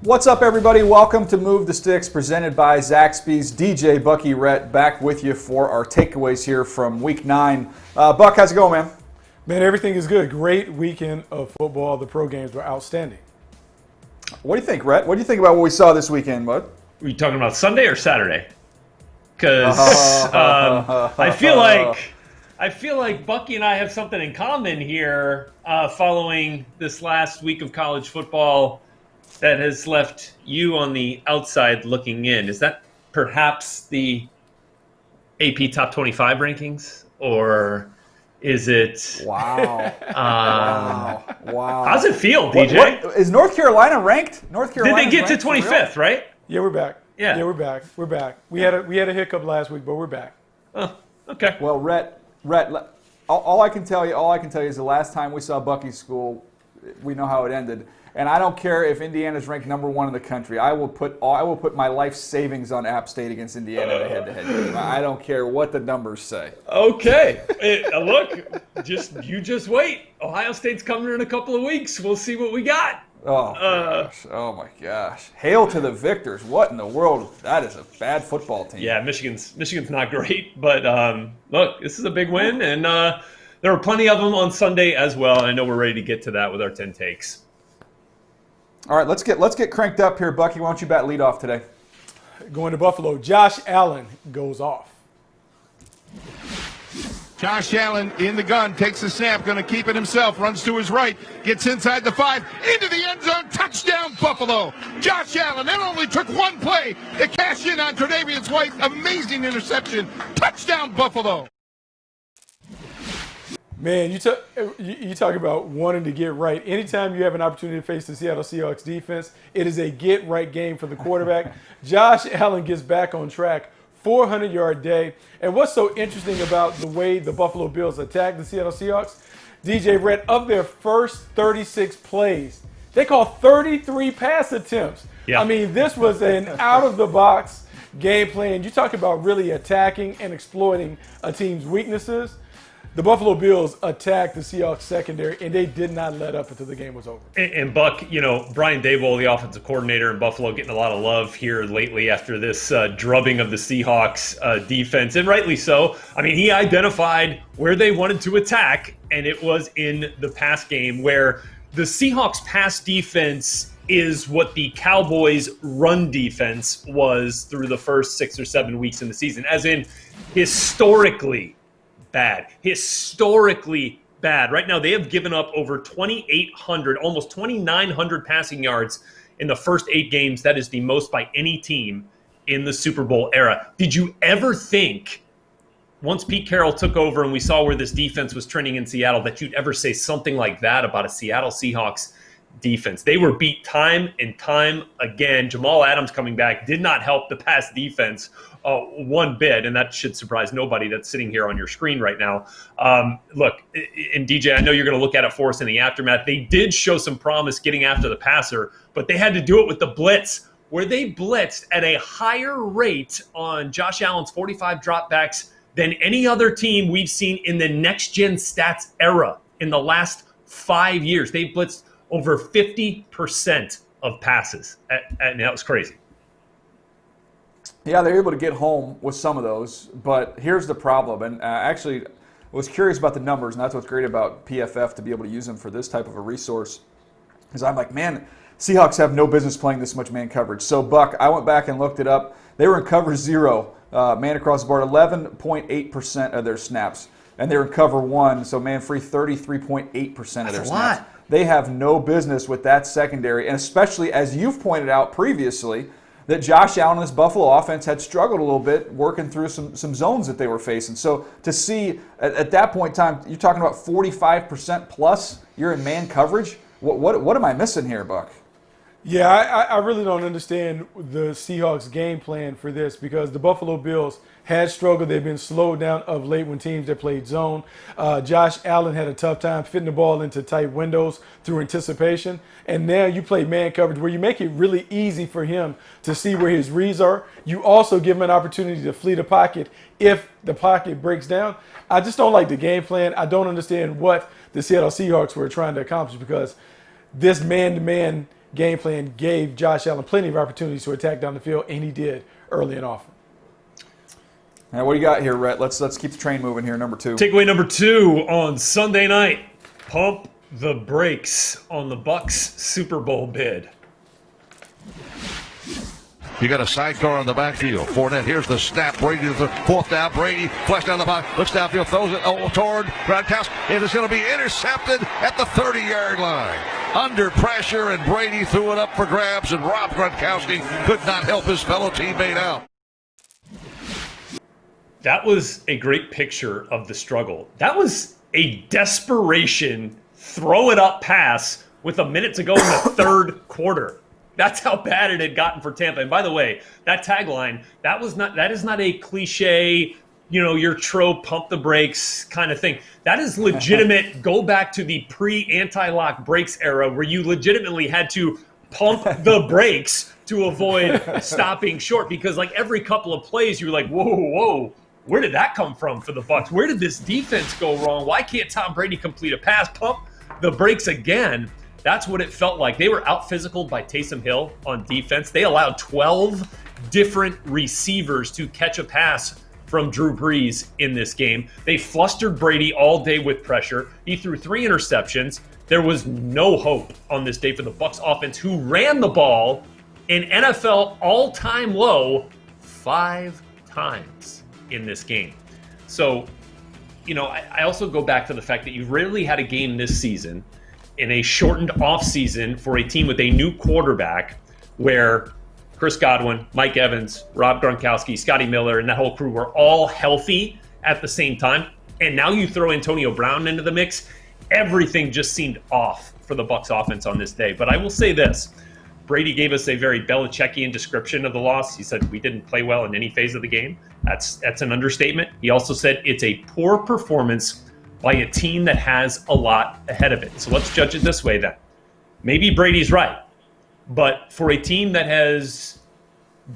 What's up, everybody? Welcome to Move the Sticks, presented by Zaxby's. DJ Bucky Rhett back with you for our takeaways here from Week 9. Buck, how's it going, man? Man, everything is good. Great weekend of football. The pro games were outstanding. What do you think, Rhett? What do you think about what we saw this weekend, bud? Were you talking about Sunday or Saturday? Because I feel like Bucky and I have something in common here following this last week of college football that has left you on the outside looking in. Is that perhaps the AP Top 25 rankings? Or is it... Wow. Wow. How's it feel, DJ? What, is North Carolina ranked? North Carolina. Did they get to 25th, right? Yeah, we're back. Yeah, we're back. We're back. We had a hiccup last week, but we're back. Oh, okay. Well, Rhett, all I can tell you is the last time we saw Bucky's school, we know how it ended. And I don't care if Indiana's ranked number 1 in the country. I will put my life savings on App State against Indiana in a head-to-head game. I don't care what the numbers say. Okay. Look, you just wait. Ohio State's coming in a couple of weeks. We'll see what we got. Oh my gosh. Hail to the victors. What in the world? That is a bad football team. Yeah, Michigan's not great, but look, this is a big win, and there were plenty of them on Sunday as well. And I know we're ready to get to that with our 10 takes. All right, let's get cranked up here, Bucky. Why don't you bat lead off today? Going to Buffalo, Josh Allen goes off. Josh Allen in the gun, takes the snap, going to keep it himself, runs to his right, gets inside the 5, into the end zone, touchdown Buffalo. Josh Allen, that only took one play to cash in on Tre'Davious White. Amazing interception. Touchdown Buffalo. Man, you talk about wanting to get right. Anytime you have an opportunity to face the Seattle Seahawks defense, it is a get-right game for the quarterback. Josh Allen gets back on track, 400-yard day. And what's so interesting about the way the Buffalo Bills attack the Seattle Seahawks, DJ Rhett, of their first 36 plays, they call 33 pass attempts. Yeah. I mean, this was an out-of-the-box game plan. You talk about really attacking and exploiting a team's weaknesses. The Buffalo Bills attacked the Seahawks secondary, and they did not let up until the game was over. And Buck, Brian Daboll, the offensive coordinator in Buffalo, getting a lot of love here lately after this drubbing of the Seahawks defense, and rightly so. I mean, he identified where they wanted to attack, and it was in the pass game, where the Seahawks pass defense is what the Cowboys run defense was through the first 6 or 7 weeks in the season, as in historically bad. Historically bad. Right now, they have given up over 2,800, almost 2,900 passing yards in the first 8 games. That is the most by any team in the Super Bowl era. Did you ever think, once Pete Carroll took over and we saw where this defense was trending in Seattle, that you'd ever say something like that about a Seattle Seahawks defense? They were beat time and time again. Jamal Adams coming back did not help the pass defense one bit, and that should surprise nobody that's sitting here on your screen right now. Look, and DJ, I know you're going to look at it for us in the aftermath. They did show some promise getting after the passer, but they had to do it with the blitz, where they blitzed at a higher rate on Josh Allen's 45 dropbacks than any other team we've seen in the next-gen stats era in the last 5 years. They blitzed over 50% of passes, and that was crazy. Yeah, they're able to get home with some of those, but here's the problem. And actually, I was curious about the numbers, and that's what's great about PFF, to be able to use them for this type of a resource. Because I'm like, man, Seahawks have no business playing this much man coverage. So, Buck, I went back and looked it up. They were in cover 0, man across the board, 11.8% of their snaps. And they were in cover 1, so man free, 33.8% of their snaps. Lot. They have no business with that secondary, and especially, as you've pointed out previously, that Josh Allen and this Buffalo offense had struggled a little bit working through some zones that they were facing. So to see at that point in time, you're talking about 45% plus, you're in man coverage. What am I missing here, Buck? Yeah, I really don't understand the Seahawks game plan for this, because the Buffalo Bills had struggled. They've been slowed down of late when teams that played zone. Josh Allen had a tough time fitting the ball into tight windows through anticipation. And now you play man coverage where you make it really easy for him to see where his reads are. You also give him an opportunity to flee the pocket if the pocket breaks down. I just don't like the game plan. I don't understand what the Seattle Seahawks were trying to accomplish, because this man-to-man game plan gave Josh Allen plenty of opportunities to attack down the field, and he did early and often. Now, what do you got here, Rhett? Let's keep the train moving here. Number 2. Takeaway number 2 on Sunday night. Pump the brakes on the Bucs Super Bowl bid. You got a sidecar on the backfield. Fournette, here's the snap. Brady to the 4th down. Brady flush down the box, looks downfield, throws it toward Gronkowski. It is going to be intercepted at the 30-yard line. Under pressure, and Brady threw it up for grabs, and Rob Gronkowski could not help his fellow teammate out. That was a great picture of the struggle. That was a desperation throw-it-up pass with a minute to go in the third quarter. That's how bad it had gotten for Tampa. And by the way, that tagline, that is not a cliche, your trope, pump the brakes kind of thing. That is legitimate. Go back to the pre-anti-lock brakes era where you legitimately had to pump the brakes to avoid stopping short, because like every couple of plays you were like, whoa, where did that come from for the Bucs? Where did this defense go wrong? Why can't Tom Brady complete a pass? Pump the brakes again. That's what it felt like. They were out-physicaled by Taysom Hill on defense. They allowed 12 different receivers to catch a pass from Drew Brees in this game. They flustered Brady all day with pressure. He threw 3 interceptions. There was no hope on this day for the Bucs offense, who ran the ball an NFL all-time low 5 times in this game. So, I also go back to the fact that you rarely had a game this season in a shortened offseason for a team with a new quarterback where Chris Godwin, Mike Evans, Rob Gronkowski, Scotty Miller, and that whole crew were all healthy at the same time. And now you throw Antonio Brown into the mix. Everything just seemed off for the Bucs offense on this day. But I will say this. Brady gave us a very Belichickian description of the loss. He said we didn't play well in any phase of the game. That's an understatement. He also said it's a poor performance by a team that has a lot ahead of it. So let's judge it this way then. Maybe Brady's right, but for a team that has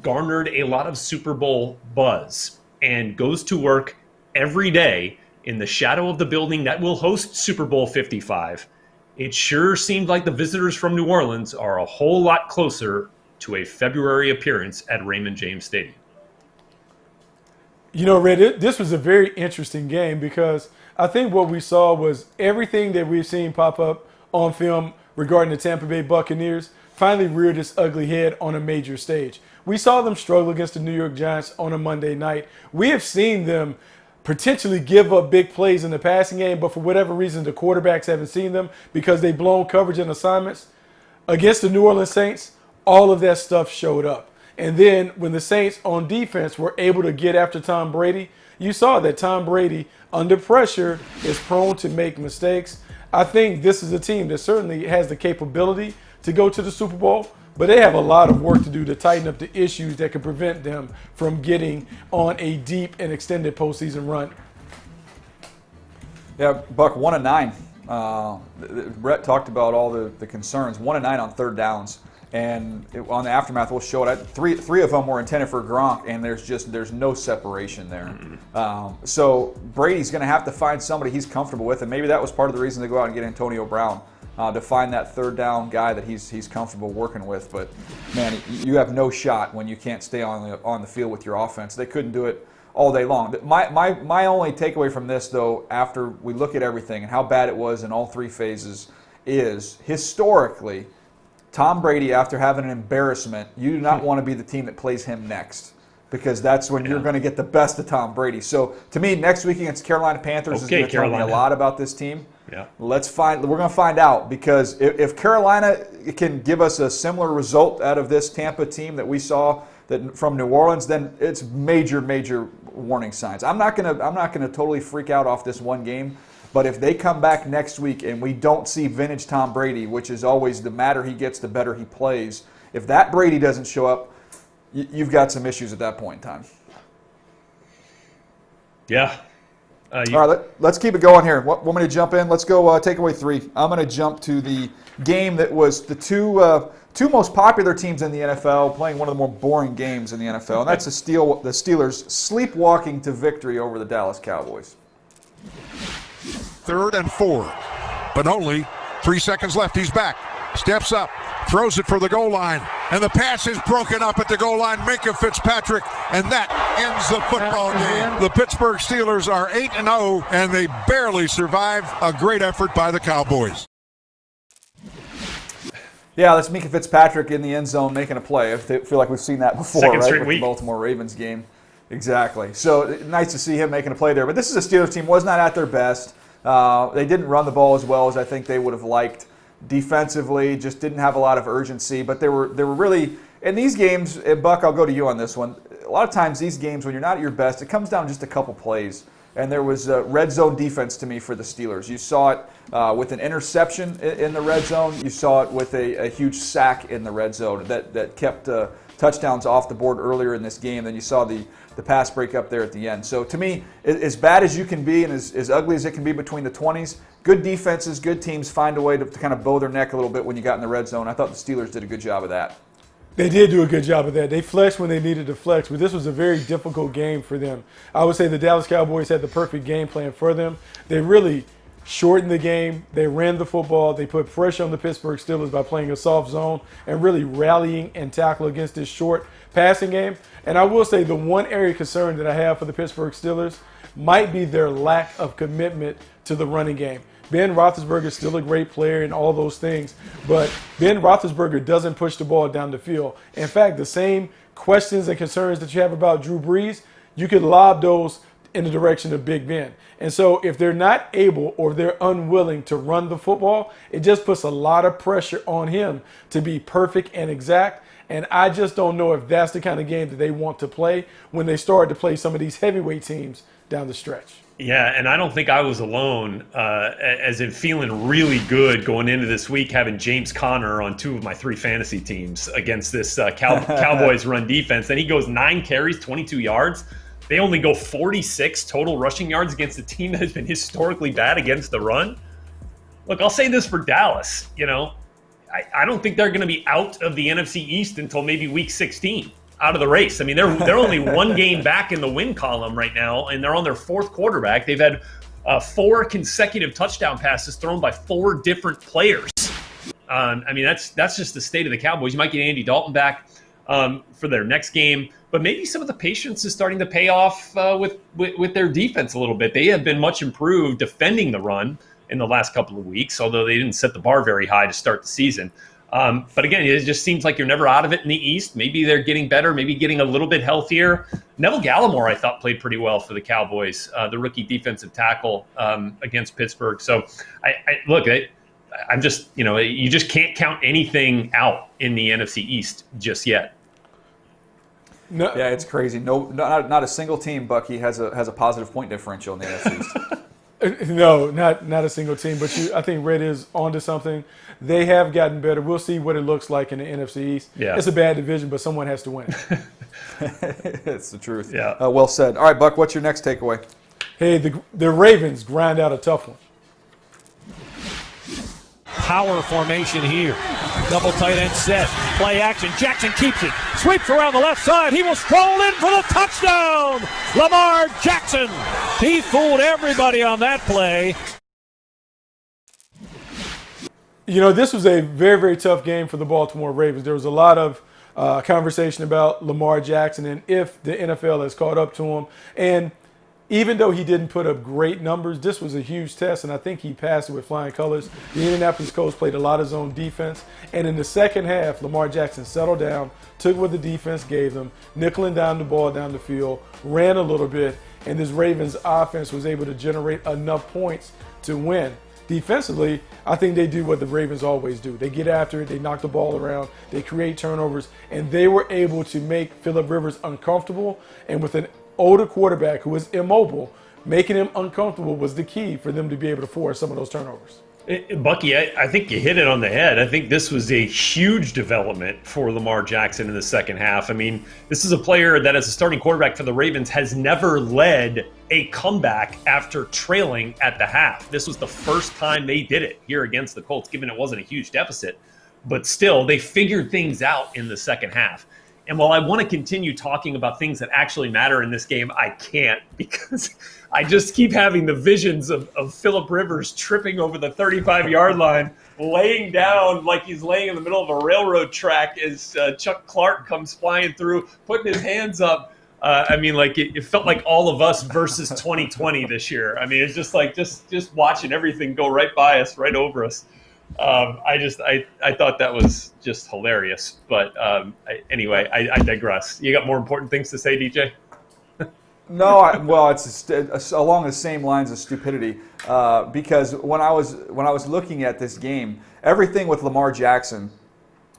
garnered a lot of Super Bowl buzz and goes to work every day in the shadow of the building that will host Super Bowl 55, it sure seemed like the visitors from New Orleans are a whole lot closer to a February appearance at Raymond James Stadium. Red, this was a very interesting game because I think what we saw was everything that we've seen pop up on film regarding the Tampa Bay Buccaneers finally reared its ugly head on a major stage. We saw them struggle against the New York Giants on a Monday night. We have seen them potentially give up big plays in the passing game, but for whatever reason, the quarterbacks haven't seen them because they've blown coverage and assignments. Against the New Orleans Saints, all of that stuff showed up. And then when the Saints on defense were able to get after Tom Brady, you saw that Tom Brady, under pressure, is prone to make mistakes. I think this is a team that certainly has the capability to go to the Super Bowl, but they have a lot of work to do to tighten up the issues that could prevent them from getting on a deep and extended postseason run. Yeah, Buck, 1-9. Brett talked about all the concerns. 1-9 on third downs. And on the aftermath, we'll show it. Three of them were intended for Gronk, and there's no separation there. So Brady's going to have to find somebody he's comfortable with, and maybe that was part of the reason to go out and get Antonio Brown, to find that third down guy that he's comfortable working with. But man, you have no shot when you can't stay on the field with your offense. They couldn't do it all day long. My only takeaway from this, though, after we look at everything and how bad it was in all 3 phases, is historically, Tom Brady, after having an embarrassment, you do not want to be the team that plays him next, because that's when you're going to get the best of Tom Brady. So to me, next week against Carolina Panthers is going to tell me a lot about this team. Yeah. We're going to find out, because if Carolina can give us a similar result out of this Tampa team that we saw from New Orleans, then it's major warning signs. I'm not going to totally freak out off this one game. But if they come back next week and we don't see vintage Tom Brady, which is always the madder he gets, the better he plays, if that Brady doesn't show up, you've got some issues at that point in time. Yeah. All right, let's keep it going here. Want me to jump in? Let's go takeaway 3. I'm going to jump to the game that was the two most popular teams in the NFL playing one of the more boring games in the NFL, and that's the Steelers sleepwalking to victory over the Dallas Cowboys. 3rd and 4, but only 3 seconds left. He's back, steps up, throws it for the goal line, and the pass is broken up at the goal line. Minkah Fitzpatrick, and that ends the football game. The Pittsburgh Steelers are 8-0, and they barely survived a great effort by the Cowboys. Yeah, that's Minkah Fitzpatrick in the end zone making a play. I feel like we've seen that before, Second right? straight With week. the Baltimore Ravens game. Exactly. So nice to see him making a play there. But this is a Steelers team was not at their best. They didn't run the ball as well as I think they would have liked. Defensively, just didn't have a lot of urgency. But they were really in these games. And Buck, I'll go to you on this one. A lot of times these games, when you're not at your best, it comes down to just a couple plays. And there was red zone defense to me for the Steelers. You saw it with an interception in the red zone. You saw it with a huge sack in the red zone that kept touchdowns off the board earlier in this game. Then you saw the pass break up there at the end. So to me, as bad as you can be and as ugly as it can be between the 20s, good defenses, good teams find a way to kind of bow their neck a little bit when you got in the red zone. I thought the Steelers did a good job of that. They did do a good job of that. They flexed when they needed to flex, but this was a very difficult game for them. I would say the Dallas Cowboys had the perfect game plan for them. They really shortened the game. They ran the football. They put pressure on the Pittsburgh Steelers by playing a soft zone and really rallying and tackle against this short passing game. And I will say the one area of concern that I have for the Pittsburgh Steelers might be their lack of commitment to the running game. Ben Roethlisberger is still a great player and all those things, but Ben Roethlisberger doesn't push the ball down the field. In fact, the same questions and concerns that you have about Drew Brees, you could lob those in the direction of Big Ben. And so if they're not able or they're unwilling to run the football, it just puts a lot of pressure on him to be perfect and exact. And I just don't know if that's the kind of game that they want to play when they start to play some of these heavyweight teams down the stretch. Yeah, and I don't think I was alone, as in feeling really good going into this week, having James Conner on 2 of my 3 fantasy teams against this Cowboys run defense. Then he goes 9 carries, 22 yards. They only go 46 total rushing yards against a team that has been historically bad against the run. Look, I'll say this for Dallas. I don't think they're going to be out of the NFC East until maybe week 16. Out of the race. I mean, they're only 1 game back in the win column right now, and they're on their 4th quarterback. They've had 4 consecutive touchdown passes thrown by 4 different players. I mean, that's just the state of the Cowboys. You might get Andy Dalton back for their next game, but maybe some of the patience is starting to pay off with their defense a little bit. They have been much improved defending the run in the last couple of weeks, although they didn't set the bar very high to start the season. But again, it just seems like you're never out of it in the East. Maybe they're getting better, maybe getting a little bit healthier. Neville Gallimore, I thought, played pretty well for the Cowboys, the rookie defensive tackle against Pittsburgh. So, I'm just, you just can't count anything out in the NFC East just yet. No. Yeah, it's crazy. Not a single team, Bucky, has a positive point differential in the NFC East. No, not a single team. But I think Red is onto something. They have gotten better. We'll see what it looks like in the NFC East. Yeah. It's a bad division, but someone has to win. It's the truth. Yeah. Well said. All right, Buck, what's your next takeaway? Hey, the Ravens grind out a tough one. Power formation here. Double tight end set. Play action. Jackson keeps it. Sweeps around the left side. He will stroll in for the touchdown. Lamar Jackson. He fooled everybody on that play. This was a very, very tough game for the Baltimore Ravens. There was a lot of conversation about Lamar Jackson and if the NFL has caught up to him. And even though he didn't put up great numbers, this was a huge test, and I think he passed it with flying colors. The Indianapolis Colts played a lot of zone defense, and in the second half, Lamar Jackson settled down, took what the defense gave them, nickeling down the ball down the field, ran a little bit, and this Ravens offense was able to generate enough points to win. Defensively, I think they do what the Ravens always do. They get after it, they knock the ball around, they create turnovers, and they were able to make Phillip Rivers uncomfortable, and with an older quarterback who is immobile, making him uncomfortable was the key for them to be able to force some of those turnovers. Bucky, I think you hit it on the head. I think this was a huge development for Lamar Jackson in the second half. I mean, this is a player that as a starting quarterback for the Ravens has never led a comeback after trailing at the half. This was the first time they did it here against the Colts, given it wasn't a huge deficit. But still, they figured things out in the second half. And while I want to continue talking about things that actually matter in this game, I can't, because I just keep having the visions of Phillip Rivers tripping over the 35-yard line, laying down like he's laying in the middle of a railroad track as Chuck Clark comes flying through, putting his hands up. I mean, like it felt like All of Us versus 2020 this year. I mean, it's just like just watching everything go right by us, right over us. I thought that was just hilarious. But anyway, I digress. You got more important things to say, DJ? No, well, it's along the same lines of stupidity. Because when I was looking at this game, everything with Lamar Jackson,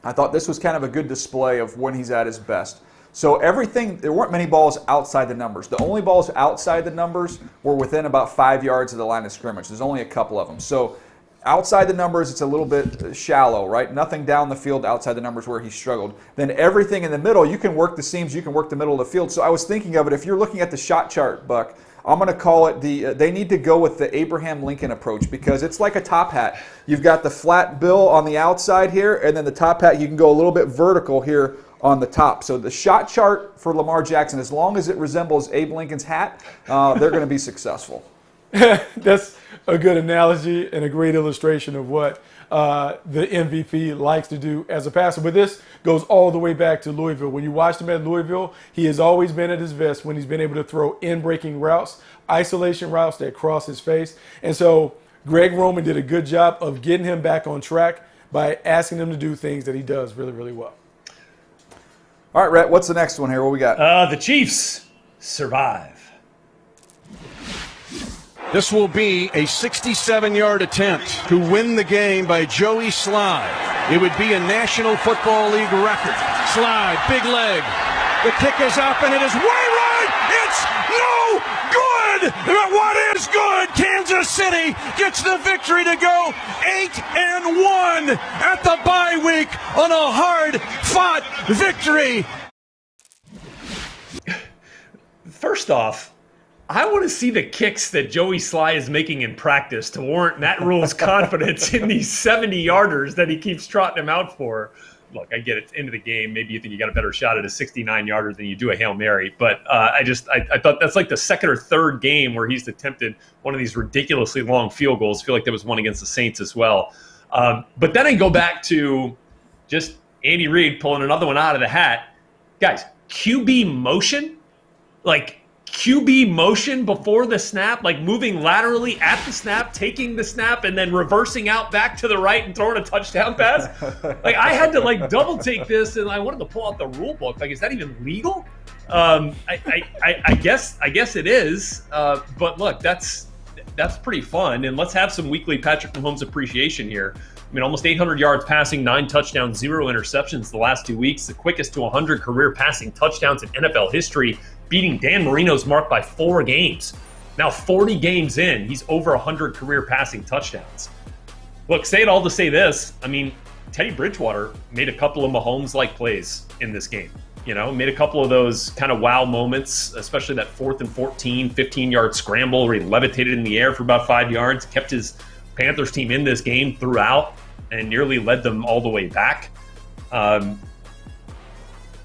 I thought this was kind of a good display of when he's at his best. So there weren't many balls outside the numbers. The only balls outside the numbers were within about 5 yards of the line of scrimmage. There's only a couple of them. So outside the numbers, it's a little bit shallow, right? Nothing down the field outside the numbers where he struggled. Then everything in the middle, you can work the seams, you can work the middle of the field. So I was thinking of it, if you're looking at the shot chart, Buck, I'm going to call it they need to go with the Abraham Lincoln approach, because it's like a top hat. You've got the flat bill on the outside here, and then the top hat, you can go a little bit vertical here on the top. So the shot chart for Lamar Jackson, as long as it resembles Abe Lincoln's hat, they're going to be successful. That's a good analogy and a great illustration of what the MVP likes to do as a passer. But this goes all the way back to Louisville. When you watched him at Louisville, he has always been at his best when he's been able to throw in-breaking routes, isolation routes that cross his face. And so Greg Roman did a good job of getting him back on track by asking him to do things that he does really, really well. All right, Rhett, what's the next one here? What we got? The Chiefs survive. This will be a 67-yard attempt to win the game by Joey Slye. It would be a National Football League record. Slye, big leg. The kick is up, and it is way right. It's no good. But what is good? Kansas City gets the victory to go 8-1 at the bye week on a hard-fought victory. First off, I want to see the kicks that Joey Slye is making in practice to warrant Matt Rule's confidence in these 70-yarders that he keeps trotting him out for. Look, I get it. It's the end of the game. Maybe you think you got a better shot at a 69-yarder than you do a Hail Mary. But I thought that's like the second or third game where he's attempted one of these ridiculously long field goals. I feel like there was one against the Saints as well. But then I go back to just Andy Reid pulling another one out of the hat. Guys, QB motion? Like, QB motion before the snap, like moving laterally at the snap, taking the snap, and then reversing out back to the right and throwing a touchdown pass. Like, I had to like double take this, and I wanted to pull out the rule book. Like, is that even legal? I guess it is. But look, that's pretty fun. And let's have some weekly Patrick Mahomes appreciation here. I mean, almost 800 yards passing, 9 touchdowns, 0 interceptions the last 2 weeks, the quickest to 100 career passing touchdowns in NFL history, beating Dan Marino's mark by 4 games. Now 40 games in, he's over 100 career passing touchdowns. Look, say it all to say this. I mean, Teddy Bridgewater made a couple of Mahomes-like plays in this game. You know, made a couple of those kind of wow moments, especially that 4th and 14, 15-yard scramble where he levitated in the air for about 5 yards, kept his Panthers team in this game throughout and nearly led them all the way back.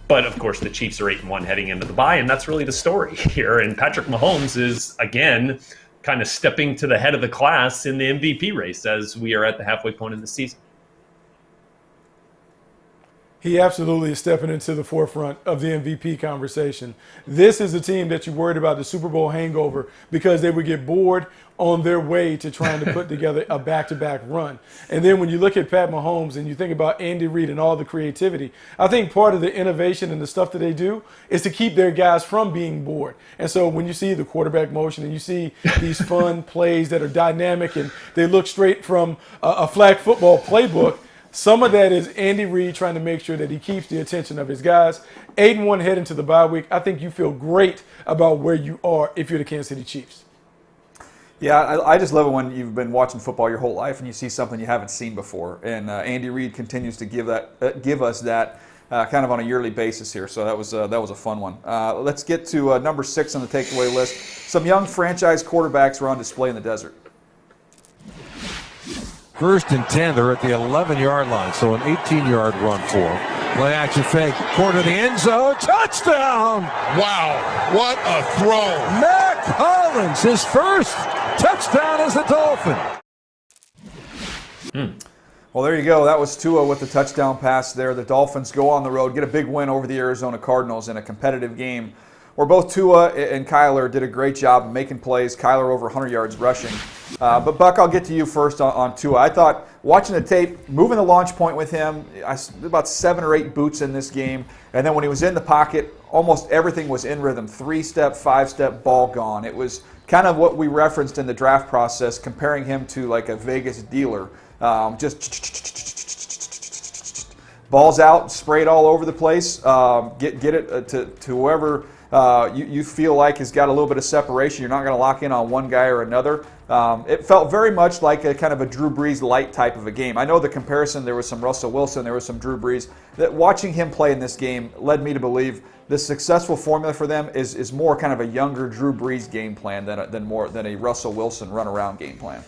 But, of course, the Chiefs are 8-1 heading into the bye, and that's really the story here. And Patrick Mahomes is, again, kind of stepping to the head of the class in the MVP race as we are at the halfway point in the season. He absolutely is stepping into the forefront of the MVP conversation. This is a team that you worried about the Super Bowl hangover because they would get bored on their way to trying to put together a back-to-back run. And then when you look at Pat Mahomes and you think about Andy Reid and all the creativity, I think part of the innovation and the stuff that they do is to keep their guys from being bored. And so when you see the quarterback motion and you see these fun plays that are dynamic and they look straight from a flag football playbook, some of that is Andy Reid trying to make sure that he keeps the attention of his guys. 8-1 heading to the bye week. I think you feel great about where you are if you're the Kansas City Chiefs. Yeah, I just love it when you've been watching football your whole life and you see something you haven't seen before. And Andy Reid continues to give us that kind of on a yearly basis here. So that was a fun one. Let's get to number 6 on the takeaway list. Some young franchise quarterbacks were on display in the desert. 1st and 10, they're at the 11-yard line, so an 18-yard run for them. Play action fake. Corner of the end zone. Touchdown! Wow, what a throw. Matt Collins, his first touchdown as a Dolphin. Well, there you go. That was Tua with the touchdown pass there. The Dolphins go on the road, get a big win over the Arizona Cardinals in a competitive game where both Tua and Kyler did a great job of making plays. Kyler over 100 yards rushing. But, Buck, I'll get to you first on Tua. I thought, watching the tape, moving the launch point with him, about 7 or 8 boots in this game. And then when he was in the pocket, almost everything was in rhythm. 3-step, 5-step, ball gone. It was kind of what we referenced in the draft process, comparing him to like a Vegas dealer. Just balls out, sprayed all over the place. Get it to whoever you feel like has got a little bit of separation. You're not going to lock in on one guy or another. It felt very much like a kind of a Drew Brees light type of a game. I know the comparison, there was some Russell Wilson, there was some Drew Brees. That watching him play in this game led me to believe the successful formula for them is more kind of a younger Drew Brees game plan than a Russell Wilson run around game plan.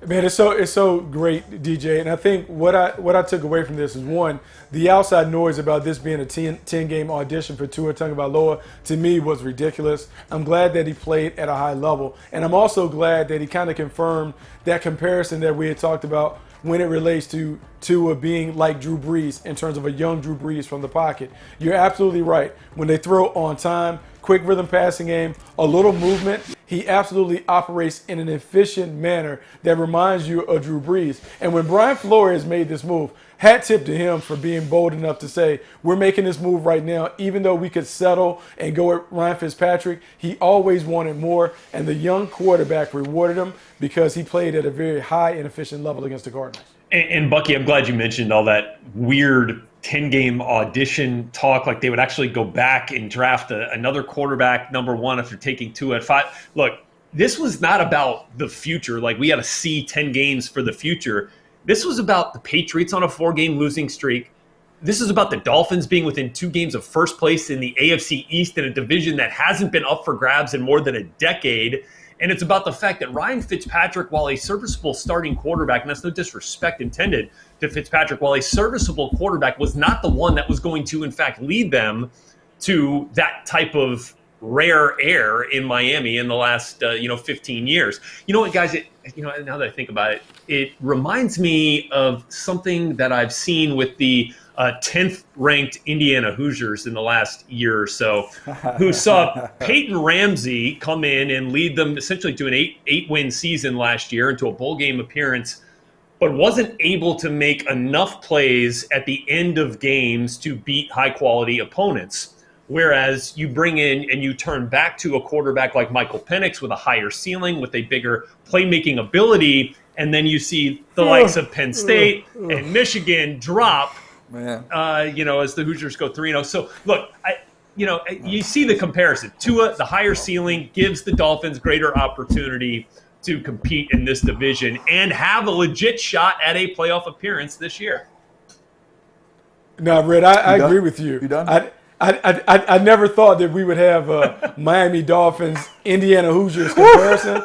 Man, it's so great, DJ. And I think what I took away from this is, one, the outside noise about this being a 10-game audition for Tua Tagovailoa, to me, was ridiculous. I'm glad that he played at a high level. And I'm also glad that he kind of confirmed that comparison that we had talked about when it relates to Tua being like Drew Brees in terms of a young Drew Brees from the pocket. You're absolutely right. When they throw on time, quick rhythm passing game, a little movement, he absolutely operates in an efficient manner that reminds you of Drew Brees. And when Brian Flores made this move, hat tip to him for being bold enough to say, we're making this move right now, even though we could settle and go at Ryan Fitzpatrick. He always wanted more, and the young quarterback rewarded him because he played at a very high and efficient level against the Cardinals. And Bucky, I'm glad you mentioned all that weird 10-game audition talk, like they would actually go back and draft another quarterback number 1 after taking 2 at 5. Look, this was not about the future. Like, we got to see 10 games for the future. This was about the Patriots on a 4-game losing streak. This is about the Dolphins being within 2 games of first place in the AFC East in a division that hasn't been up for grabs in more than a decade. And it's about the fact that Ryan Fitzpatrick, while a serviceable starting quarterback, and that's no disrespect intended to Fitzpatrick, while a serviceable quarterback, was not the one that was going to, in fact, lead them to that type of rare air in Miami in the last 15 years. You know what, guys? Now that I think about it, it reminds me of something that I've seen with the 10th ranked Indiana Hoosiers in the last year or so, who saw Peyton Ramsey come in and lead them essentially to an 8-win season last year, into a bowl game appearance, but wasn't able to make enough plays at the end of games to beat high quality opponents. Whereas you bring in and you turn back to a quarterback like Michael Penix with a higher ceiling, with a bigger playmaking ability, and then you see the likes of Penn State and Michigan drop, as the Hoosiers go 3-0. So, look, you see the comparison. Tua, the higher ceiling, gives the Dolphins greater opportunity to compete in this division and have a legit shot at a playoff appearance this year. No, Red, I agree with you. You done? I never thought that we would have a Miami Dolphins, Indiana Hoosiers comparison,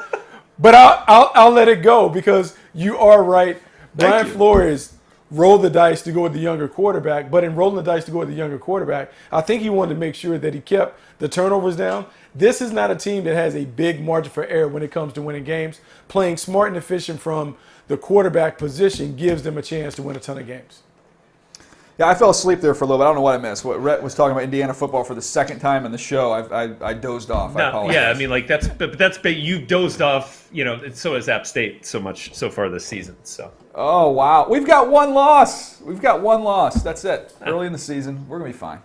but I'll let it go because you are right. Brian Flores rolled the dice to go with the younger quarterback, but in rolling the dice to go with the younger quarterback, I think he wanted to make sure that he kept the turnovers down. This is not a team that has a big margin for error when it comes to winning games. Playing smart and efficient from the quarterback position gives them a chance to win a ton of games. Yeah, I fell asleep there for a little bit. I don't know what I missed. What Rhett was talking about Indiana football for the second time in the show. I dozed off. I apologize. Yeah, I mean, like that's you've dozed off. So has App State so much so far this season. So. Oh wow, we've got one loss. That's it. Early in the season, we're gonna be fine.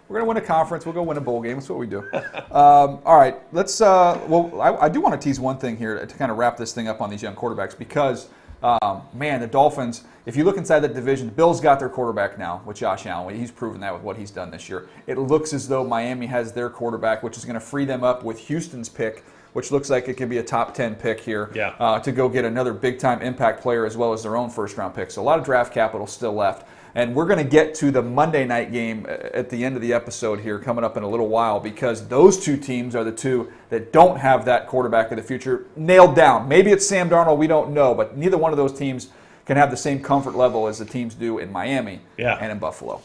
We're gonna win a conference. We'll go win a bowl game. That's what we do. All right, let's. I do want to tease one thing here to kind of wrap this thing up on these young quarterbacks because. The Dolphins, if you look inside that division, the Bills got their quarterback now with Josh Allen. He's proven that with what he's done this year. It looks as though Miami has their quarterback, which is going to free them up with Houston's pick, which looks like it could be a top 10 pick here to go get another big-time impact player as well as their own first-round pick. So a lot of draft capital still left. And we're going to get to the Monday night game at the end of the episode here coming up in a little while because those two teams are the two that don't have that quarterback of the future nailed down. Maybe it's Sam Darnold, we don't know, but neither one of those teams can have the same comfort level as the teams do in Miami and in Buffalo.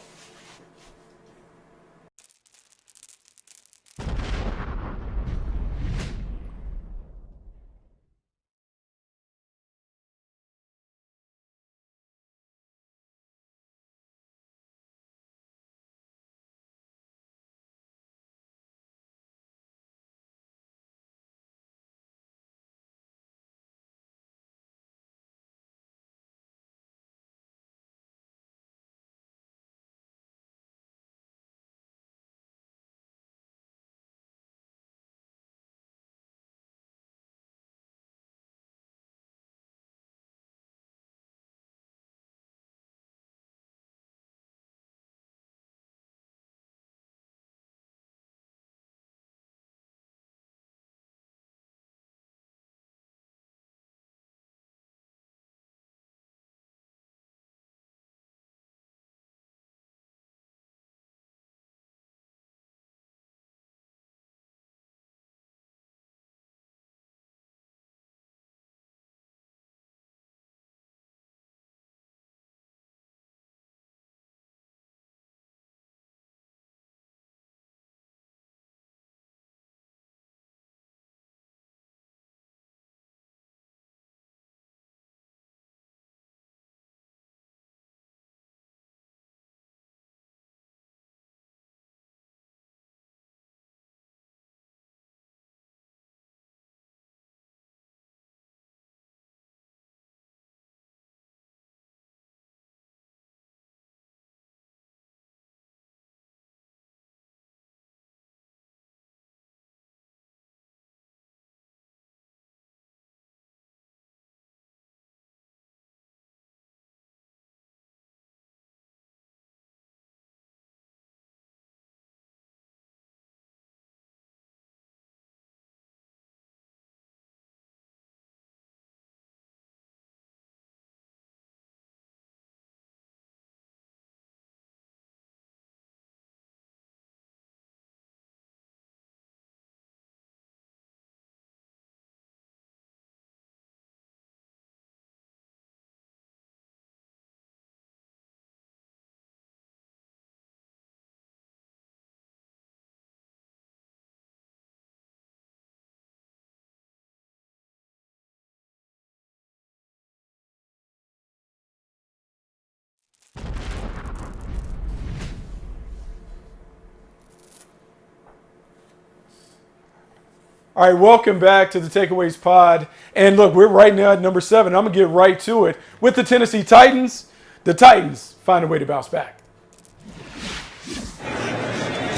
All right, welcome back to the Takeaways Pod. And look, we're right now at number 7. I'm going to get right to it. With the Tennessee Titans, the Titans find a way to bounce back.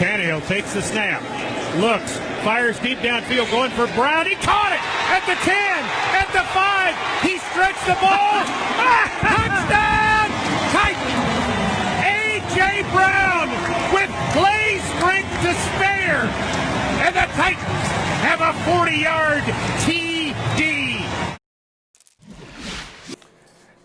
Tannehill takes the snap, looks, fires deep downfield, going for Brown. He caught it at the 10, at the 5. He stretched the ball. Touchdown! Titans! A.J. Brown with play strength to spare. And the Titans have a 40-yard TD.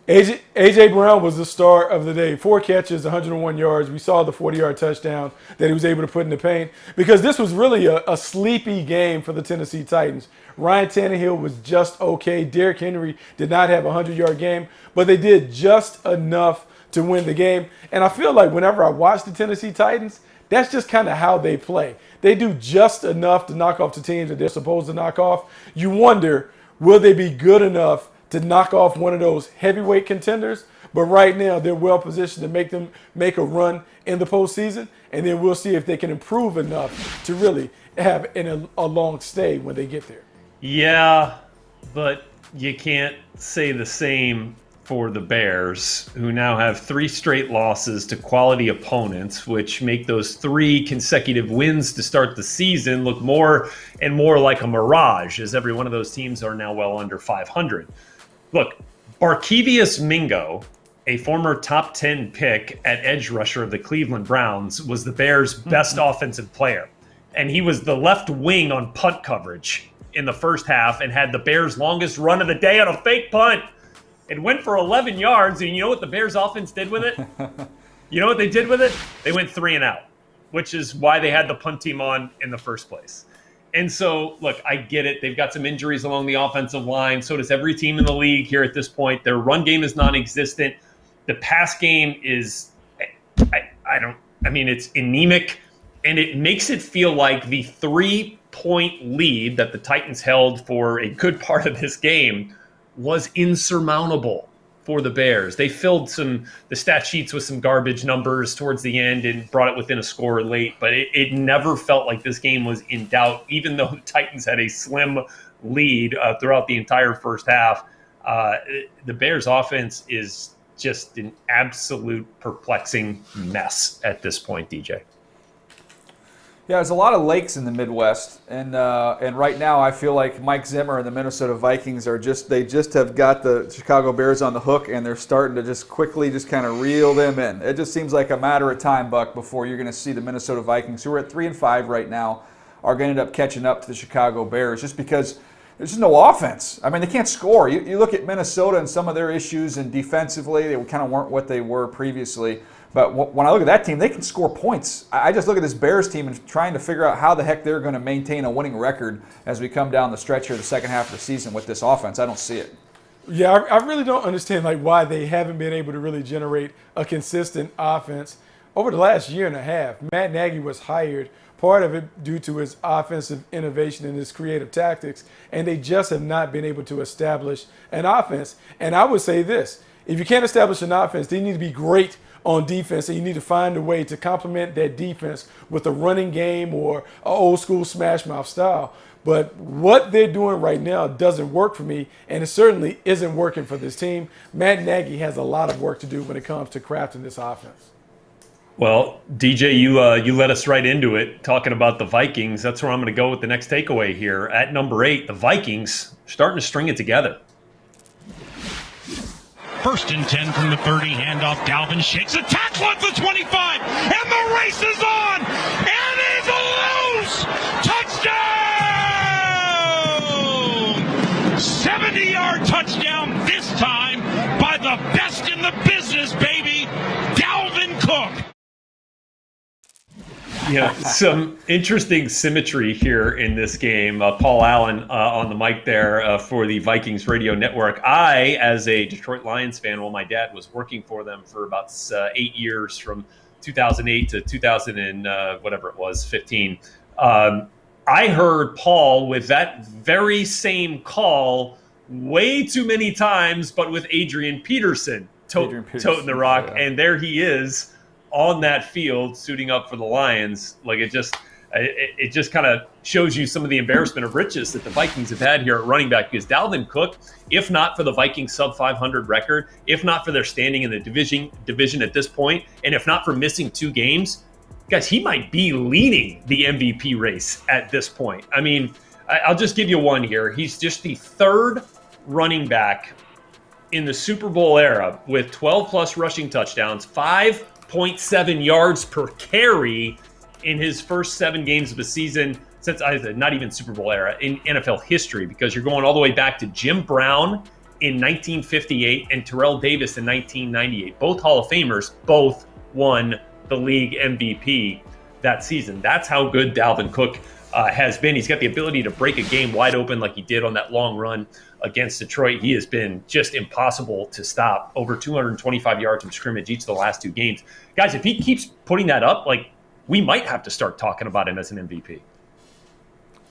A.J. Brown was the star of the day. 4 catches, 101 yards. We saw the 40-yard touchdown that he was able to put in the paint because this was really a sleepy game for the Tennessee Titans. Ryan Tannehill was just okay. Derrick Henry did not have a 100-yard game, but they did just enough to win the game. And I feel like whenever I watch the Tennessee Titans, that's just kind of how they play. They do just enough to knock off the teams that they're supposed to knock off. You wonder, will they be good enough to knock off one of those heavyweight contenders? But right now, they're well positioned to make a run in the postseason, and then we'll see if they can improve enough to really have a long stay when they get there. Yeah, but you can't say the same for the Bears, who now have 3 straight losses to quality opponents, which make those 3 consecutive wins to start the season look more and more like a mirage, as every one of those teams are now well under 500. Look, Barkevious Mingo, a former top 10 pick at edge rusher of the Cleveland Browns, was the Bears' best offensive player. And he was the left wing on punt coverage in the first half and had the Bears' longest run of the day on a fake punt. It went for 11 yards, and you know what the Bears' offense did with it? You know what they did with it? They went 3 and out, which is why they had the punt team on in the first place. And so, look, I get it. They've got some injuries along the offensive line. So does every team in the league here at this point. Their run game is non-existent. The pass game is, it's anemic. And it makes it feel like the 3-point lead that the Titans held for a good part of this game was insurmountable for the Bears. They filled the stat sheets with some garbage numbers towards the end and brought it within a score late, but it never felt like this game was in doubt, even though the Titans had a slim lead throughout the entire first half. The Bears' offense is just an absolute perplexing mess at this point, DJ. Yeah, there's a lot of lakes in the Midwest, and right now I feel like Mike Zimmer and the Minnesota Vikings they just have got the Chicago Bears on the hook, and they're starting to just quickly just kind of reel them in. It just seems like a matter of time, Buck, before you're going to see the Minnesota Vikings, who are at 3-5 right now, are going to end up catching up to the Chicago Bears just because there's just no offense. I mean, they can't score. You look at Minnesota and some of their issues, and defensively they kind of weren't what they were previously. But when I look at that team, they can score points. I just look at this Bears team and trying to figure out how the heck they're going to maintain a winning record as we come down the stretch here the second half of the season with this offense. I don't see it. Yeah, I really don't understand why they haven't been able to really generate a consistent offense over the last year and a half. Matt Nagy was hired, part of it due to his offensive innovation and his creative tactics, and they just have not been able to establish an offense. And I would say this, if you can't establish an offense, they need to be great on defense, and you need to find a way to complement that defense with a running game or an old school smash mouth style. But what they're doing right now doesn't work for me, and it certainly isn't working for this team. Matt Nagy has a lot of work to do when it comes to crafting this offense. Well, DJ, you led us right into it, talking about the Vikings. That's where I'm going to go with the next takeaway here. At number 8, the Vikings starting to string it together. 1st and 10 from the 30, handoff, Dalvin shakes a tackle at the 25, and the race is on, and it's loose! Touchdown! 70-yard touchdown this time by the best in the business, baby, Dalvin Cook. Yeah, some interesting symmetry here in this game. Paul Allen on the mic there for the Vikings radio network. I, as a Detroit Lions fan, well, my dad was working for them for about 8 years, from 2008 to 2000 and whatever it was, 15. I heard Paul with that very same call way too many times, but with Adrian Peterson toting the rock, yeah. And there he is on that field suiting up for the Lions. Like, it just, It just kind of shows you some of the embarrassment of riches that the Vikings have had here at running back, because Dalvin Cook, if not for the Vikings sub 500 record, if not for their standing in the division at this point, and if not for missing 2 games, guys, he might be leading the MVP race at this point. I mean, I'll just give you one here. He's just the 3rd running back in the Super Bowl era with 12-plus rushing touchdowns, 5.7 yards per carry in his first 7 games of a season since not even Super Bowl era, in NFL history, because you're going all the way back to Jim Brown in 1958 and Terrell Davis in 1998. Both Hall of Famers, both won the league MVP that season. That's how good Dalvin Cook has been. He's got the ability to break a game wide open like he did on that long run against Detroit. He has been just impossible to stop. Over 225 yards from scrimmage each of the last 2 games. Guys, if he keeps putting that up, like, we might have to start talking about him as an MVP.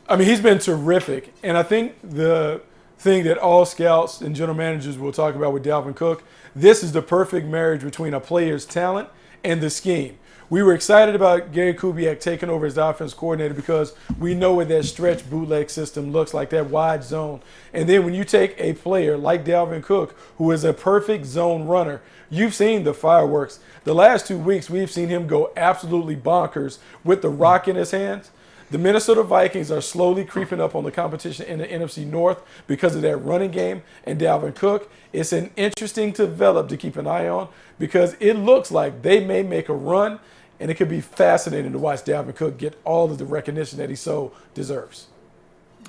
I mean, he's been terrific. And I think the thing that all scouts and general managers will talk about with Dalvin Cook, this is the perfect marriage between a player's talent and the scheme. We were excited about Gary Kubiak taking over as the offense coordinator because we know what that stretch bootleg system looks like, that wide zone. And then when you take a player like Dalvin Cook, who is a perfect zone runner, you've seen the fireworks. The last 2 weeks, we've seen him go absolutely bonkers with the rock in his hands. The Minnesota Vikings are slowly creeping up on the competition in the NFC North because of that running game and Dalvin Cook. It's an interesting develop to keep an eye on because it looks like they may make a run, and it could be fascinating to watch Dalvin Cook get all of the recognition that he so deserves.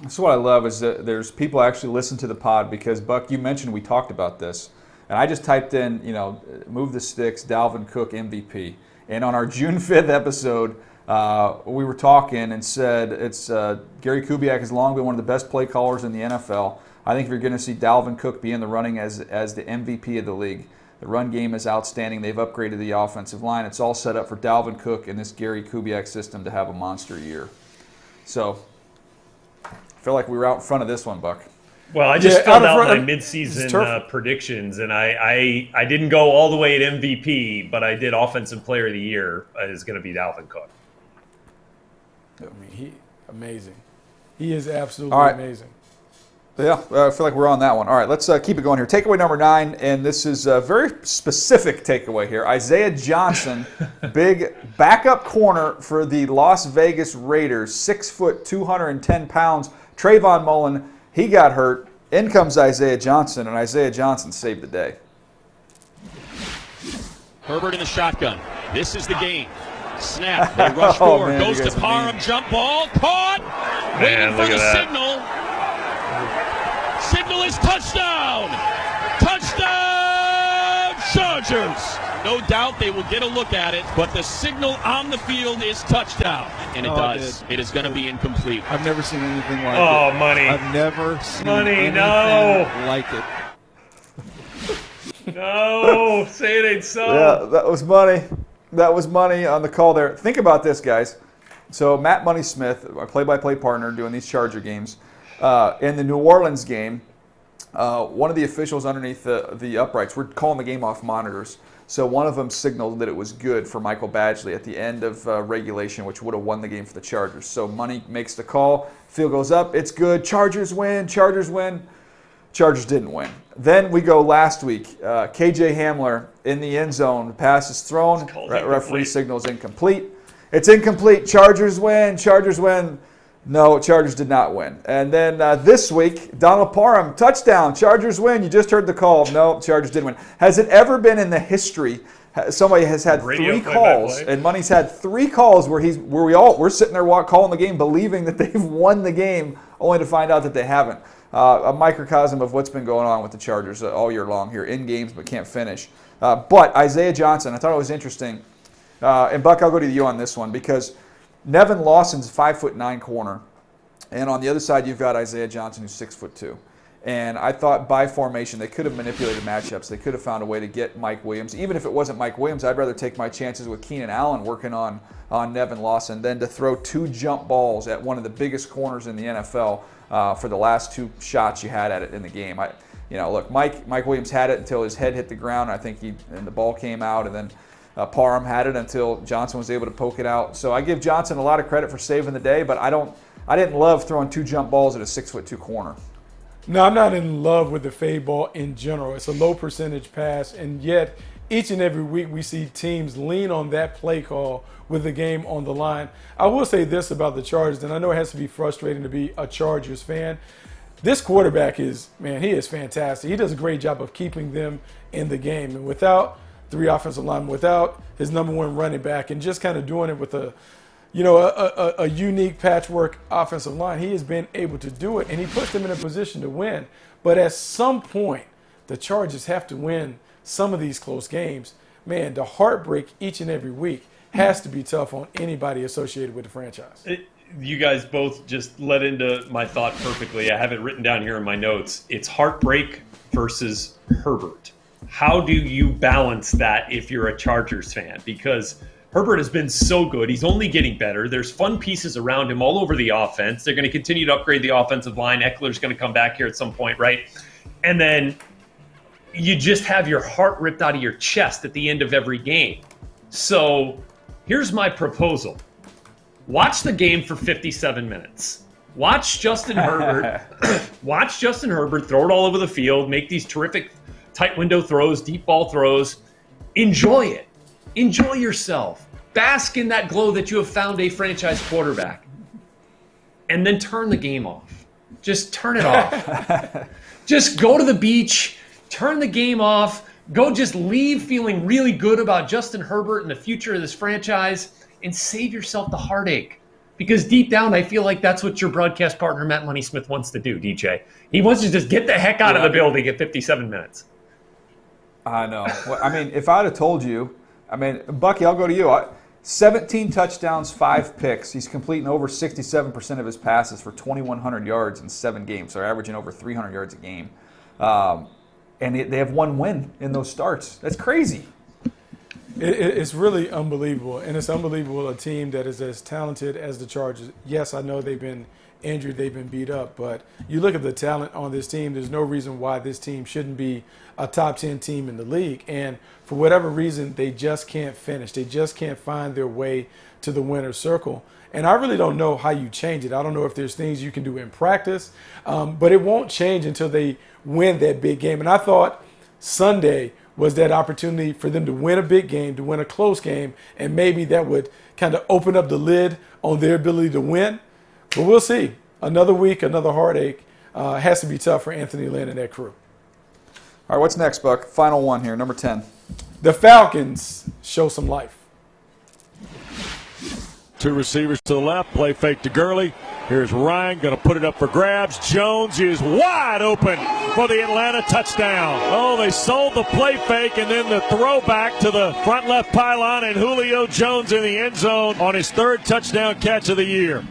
That's what I love, is that there's people actually listen to the pod, because, Buck, you mentioned we talked about this. And I just typed in, move the sticks, Dalvin Cook MVP. And on our June 5th episode, we were talking and said it's Gary Kubiak has long been one of the best play callers in the NFL. I think if you're going to see Dalvin Cook be in the running as the MVP of the league. The run game is outstanding. They've upgraded the offensive line. It's all set up for Dalvin Cook and this Gary Kubiak system to have a monster year. So I feel like we were out in front of this one, Buck. Well, I just filled out my midseason predictions, and I didn't go all the way at MVP, but I did Offensive Player of the Year is going to be Dalvin Cook. I mean, amazing. He is absolutely amazing. Yeah, I feel like we're on that one. All right, let's keep it going here. Takeaway number 9, and this is a very specific takeaway here. Isaiah Johnson, big backup corner for the Las Vegas Raiders, 6 foot, 210 pounds. Trayvon Mullen, he got hurt. In comes Isaiah Johnson, and Isaiah Johnson saved the day. Herbert in the shotgun. This is the game. Snap. They rush forward. Goes to Parham. Jump ball. Caught. Waiting for the signal. Signal is touchdown. Touchdown Chargers. No doubt they will get a look at it, but the signal on the field is touchdown. And it does. It is going to be incomplete. I've never seen anything like it. Oh, money. I've never seen anything like it. No, say it ain't so. Yeah, that was money. That was money on the call there. Think about this, guys. So Matt Money Smith, my play-by-play partner doing these Charger games, in the New Orleans game, one of the officials underneath the uprights, we're calling the game off monitors. So one of them signaled that it was good for Michael Badgley at the end of regulation, which would have won the game for the Chargers. So Money makes the call. Field goes up. It's good. Chargers win. Chargers win. Chargers didn't win. Then we go last week. KJ Hamler in the end zone. The pass is thrown. Referee signals incomplete. It's incomplete. Chargers win. Chargers win. No, Chargers did not win. And then this week, Donald Parham, touchdown. Chargers win. You just heard the call. No, Chargers didn't win. Has it ever been in the history somebody has had three calls, and Money's had 3 calls where we're sitting there calling the game, believing that they've won the game, only to find out that they haven't. A microcosm of what's been going on with the Chargers all year long here, in games but can't finish. But Isaiah Johnson, I thought it was interesting. And Buck, I'll go to you on this one, because Nevin Lawson's 5'9" corner, and on the other side you've got Isaiah Johnson, who's 6'2". And I thought by formation they could have manipulated matchups. They could have found a way to get Mike Williams. Even if it wasn't Mike Williams, I'd rather take my chances with Keenan Allen working on Nevin Lawson than to throw 2 jump balls at one of the biggest corners in the NFL for the last 2 shots you had at it in the game. Look, Mike Williams had it until his head hit the ground. I think and the ball came out, and then Parham had it until Johnson was able to poke it out. So I give Johnson a lot of credit for saving the day, but I didn't love throwing 2 jump balls at a 6'2" corner. No, I'm not in love with the fade ball in general. It's a low percentage pass, and yet each and every week we see teams lean on that play call with the game on the line. I will say this about the Chargers, and I know it has to be frustrating to be a Chargers fan. This quarterback he is fantastic. He does a great job of keeping them in the game. And without 3 offensive linemen, without his number 1 running back, and just kind of doing it with a unique patchwork offensive line, he has been able to do it, and he puts them in a position to win. But at some point, the Chargers have to win some of these close games. Man, the heartbreak each and every week has to be tough on anybody associated with the franchise. You guys both just led into my thought perfectly. I have it written down here in my notes. It's heartbreak versus Herbert. How do you balance that if you're a Chargers fan? Because Herbert has been so good. He's only getting better. There's fun pieces around him all over the offense. They're going to continue to upgrade the offensive line. Eckler's going to come back here at some point, right? And then you just have your heart ripped out of your chest at the end of every game. So here's my proposal. Watch the game for 57 minutes. Watch Justin Herbert. Watch Justin Herbert throw it all over the field, make these terrific tight window throws, deep ball throws. Enjoy it. Enjoy yourself. Bask in that glow that you have found a franchise quarterback. And then turn the game off. Just turn it off. Just go to the beach, turn the game off, go just leave feeling really good about Justin Herbert and the future of this franchise, and save yourself the heartache. Because deep down, I feel like that's what your broadcast partner, Matt Money Smith, wants to do, DJ. He wants to just get the heck out of the building at 57 minutes. I know. Well, I mean, if I'd have told you, Bucky, I'll go to you. 17 touchdowns, 5 picks. He's completing over 67% of his passes for 2,100 yards in 7 games. So they're averaging over 300 yards a game. And they have 1 win in those starts. That's crazy. It's really unbelievable. And it's unbelievable a team that is as talented as the Chargers. Yes, I know they've been injured, they've been beat up, but you look at the talent on this team, there's no reason why this team shouldn't be a top 10 team in the league. And for whatever reason, they just can't finish. They just can't find their way to the winner's circle. And I really don't know how you change it. I don't know if there's things you can do in practice, but it won't change until they win that big game. And I thought Sunday was that opportunity for them to win a big game, to win a close game, and maybe that would kind of open up the lid on their ability to win. But we'll see. Another week, another heartache. Has to be tough for Anthony Lynn and that crew. All right, what's next, Buck? Final one here, number 10. The Falcons show some life. 2 receivers to the left, play fake to Gurley. Here's Ryan, going to put it up for grabs. Jones is wide open for the Atlanta touchdown. Oh, they sold the play fake and then the throwback to the front left pylon, and Julio Jones in the end zone on his 3rd touchdown catch of the year.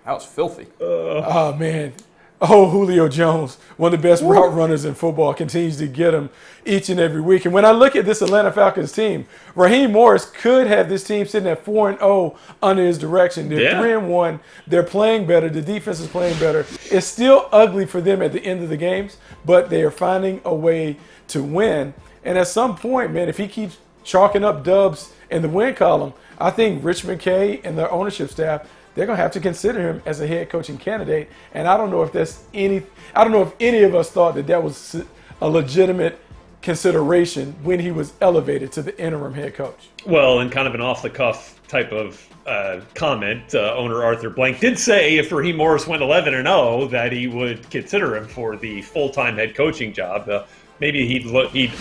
That was filthy. Oh, man. Oh, Julio Jones, one of the best route runners in football, continues to get them each and every week. And when I look at this Atlanta Falcons team, Raheem Morris could have this team sitting at 4-0 under his direction. They're 3-1. They're playing better. The defense is playing better. It's still ugly for them at the end of the games, but they are finding a way to win. And at some point, man, if he keeps chalking up dubs in the win column, I think Rich McKay and their ownership staff, they're going to have to consider him as a head coaching candidate. And I don't know if any of us thought that was a legitimate consideration when he was elevated to the interim head coach. Well, and kind of an off-the-cuff type of comment, owner Arthur Blank did say if Raheem Morris went 11-0 that he would consider him for the full-time head coaching job. Maybe he'd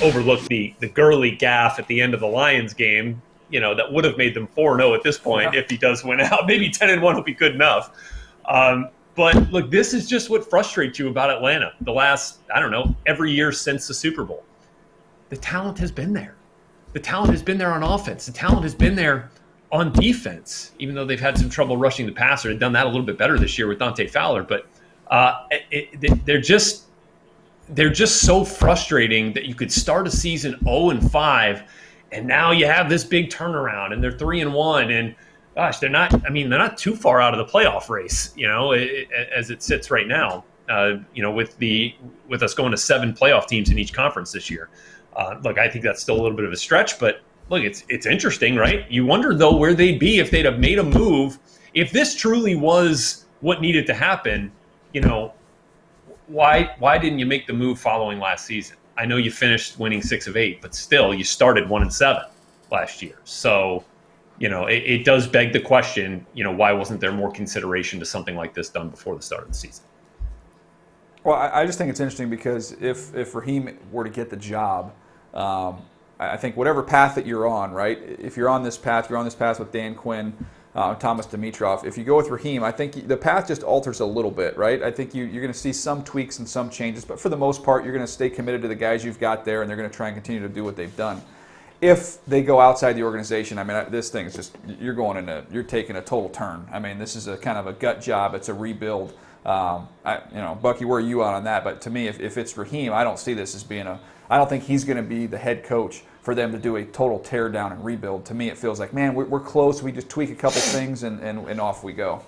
overlook the Gurley gaffe at the end of the Lions game, that would have made them 4-0 at this point if he does win out. Maybe 10-1 will be good enough. But look, this is just what frustrates you about Atlanta the last, every year since the Super Bowl. The talent has been there. The talent has been there on offense. The talent has been there on defense, even though they've had some trouble rushing the passer. They've done that a little bit better this year with Dante Fowler. But they're just so frustrating that you could start a season 0-5, and now you have this big turnaround, and they're 3-1, and gosh, they're not too far out of the playoff race, as it sits right now. With us going to 7 playoff teams in each conference this year. Look, I think that's still a little bit of a stretch, but look, it's interesting, right? You wonder though where they'd be if they'd have made a move. If this truly was what needed to happen, why didn't you make the move following last season? I know you finished winning 6 of 8, but still you started 1-7 last year. So, it does beg the question, why wasn't there more consideration to something like this done before the start of the season? Well, I just think it's interesting because if Raheem were to get the job, I think whatever path that you're on, right? If you're on this path with Dan Quinn, Thomas Dimitroff. If you go with Raheem, I think the path just alters a little bit, right? I think you're going to see some tweaks and some changes, but for the most part, you're going to stay committed to the guys you've got there, and they're going to try and continue to do what they've done. If they go outside the organization, I mean, this thing is just you're taking a total turn. I mean, this is a kind of a gut job. It's a rebuild. Bucky, where are you on that? But to me, if it's Raheem, I don't see this as being I don't think he's going to be the head coach for them to do a total tear down and rebuild. To me, it feels like, man, we're close. We just tweak a couple things and off we go.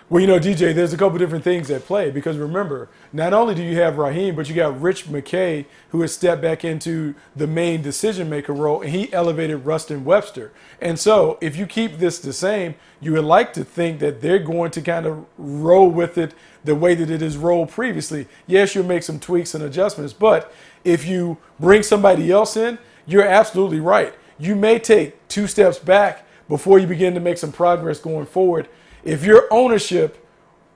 Well, DJ, there's a couple different things at play because remember, not only do you have Raheem, but you got Rich McKay, who has stepped back into the main decision-maker role, and he elevated Rustin Webster. And so if you keep this the same, you would like to think that they're going to kind of roll with it the way that it is rolled previously. Yes, you'll make some tweaks and adjustments, but if you bring somebody else in, you're absolutely right. You may take 2 steps back before you begin to make some progress going forward. If you're ownership,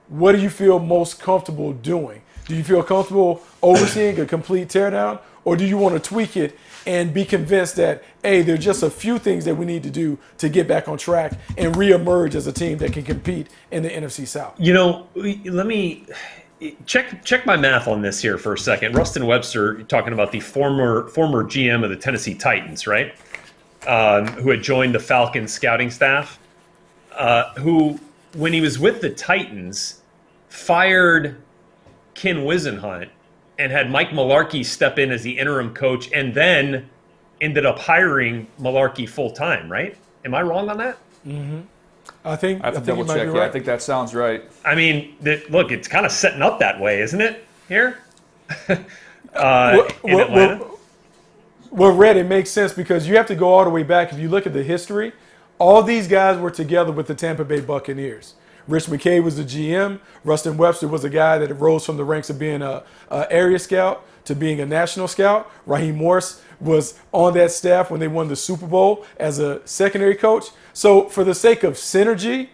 what do you feel most comfortable doing? Do you feel comfortable overseeing a complete teardown, or do you want to tweak it and be convinced that, hey, there's just a few things that we need to do to get back on track and reemerge as a team that can compete in the NFC South? Let me check my math on this here for a second. Rustin Webster, talking about the former GM of the Tennessee Titans, right? Who had joined the Falcons scouting staff, who, when he was with the Titans, fired Ken Wisenhunt and had Mike Mularkey step in as the interim coach and then ended up hiring Mularkey full-time, right? Am I wrong on that? Mm-hmm. I think double check. Right. I think that sounds right. I mean, look, it's kind of setting up that way, isn't it? Here, in Atlanta. Well, Red, it makes sense because you have to go all the way back. If you look at the history, all these guys were together with the Tampa Bay Buccaneers. Rich McKay was the GM. Rustin Webster was a guy that rose from the ranks of being a area scout to being a national scout. Raheem Morris was on that staff when they won the Super Bowl as a secondary coach. So for the sake of synergy,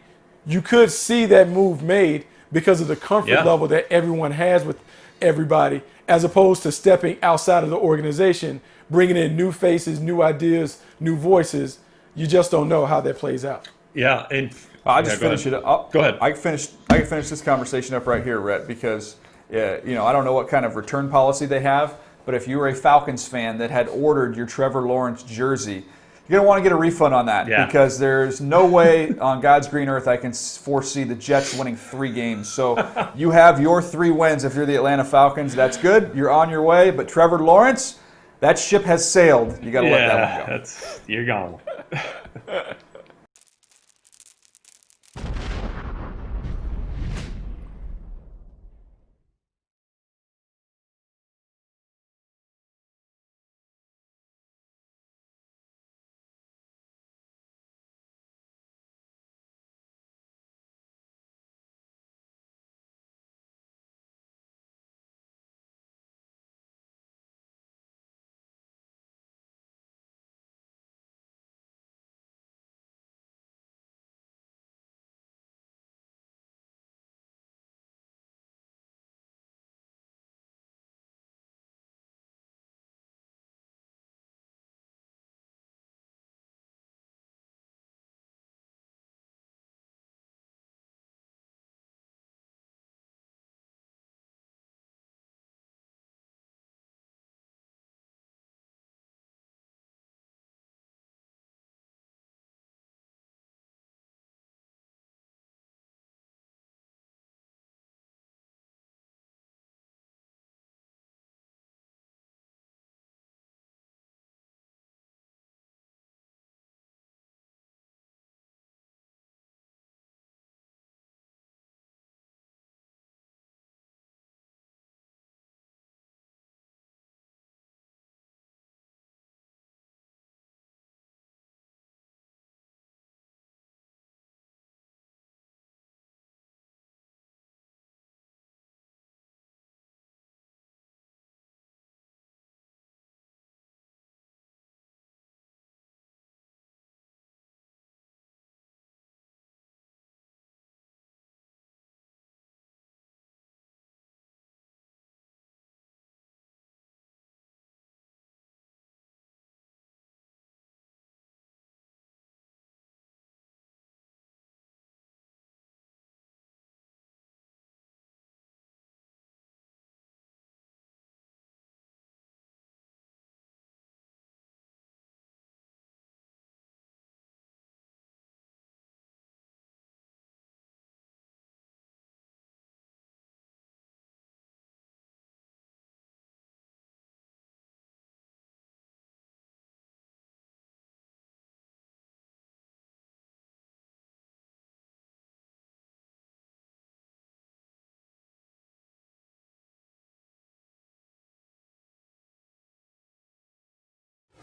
you could see that move made because of the comfort level that everyone has with everybody, as opposed to stepping outside of the organization, bringing in new faces, new ideas, new voices. You just don't know how that plays out. Yeah, and I'll just finish it up. Go ahead. I can finish this conversation up right here, Rhett, because I don't know what kind of return policy they have, but if you were a Falcons fan that had ordered your Trevor Lawrence jersey, you're going to want to get a refund on that because there's no way on God's green earth I can foresee the Jets winning 3 games. So you have your 3 wins if you're the Atlanta Falcons. That's good. You're on your way. But Trevor Lawrence, that ship has sailed. You got to let that one go. You're gone.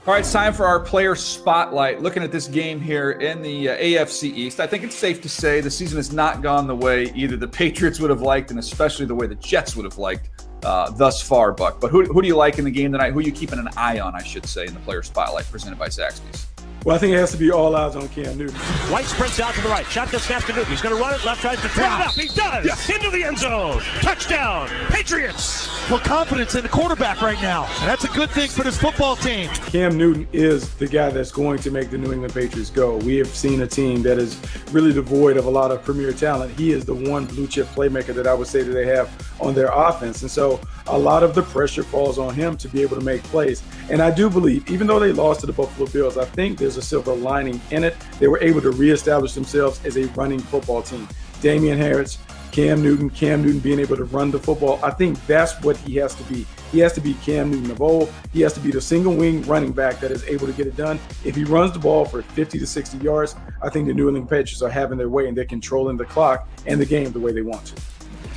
All right, it's time for our player spotlight. Looking at this game here in the AFC East, I think it's safe to say the season has not gone the way either the Patriots would have liked and especially the way the Jets would have liked thus far, Buck. But who do you like in the game tonight? Who are you keeping an eye on, I should say, in the player spotlight presented by Zaxby's? Well, I think it has to be all eyes on Cam Newton. White sprints out to the right. Shotgun snap to Newton. He's going to run it. Left tries to throw it up. He does. Yes. Into the end zone. Touchdown. Patriots. Well, confidence in the quarterback right now. And that's a good thing for this football team. Cam Newton is the guy that's going to make the New England Patriots go. We have seen a team that is really devoid of a lot of premier talent. He is the one blue chip playmaker that I would say that they have on their offense. And so a lot of the pressure falls on him to be able to make plays. And I do believe, even though they lost to the Buffalo Bills, I think there's a silver lining in it. They were able to reestablish themselves as a running football team. Damian Harris, Cam Newton being able to run the football. I think that's what he has to be. He has to be Cam Newton of old. He has to be the single wing running back that is able to get it done. If he runs the ball for 50 to 60 yards, I think the New England Patriots are having their way and they're controlling the clock and the game the way they want to.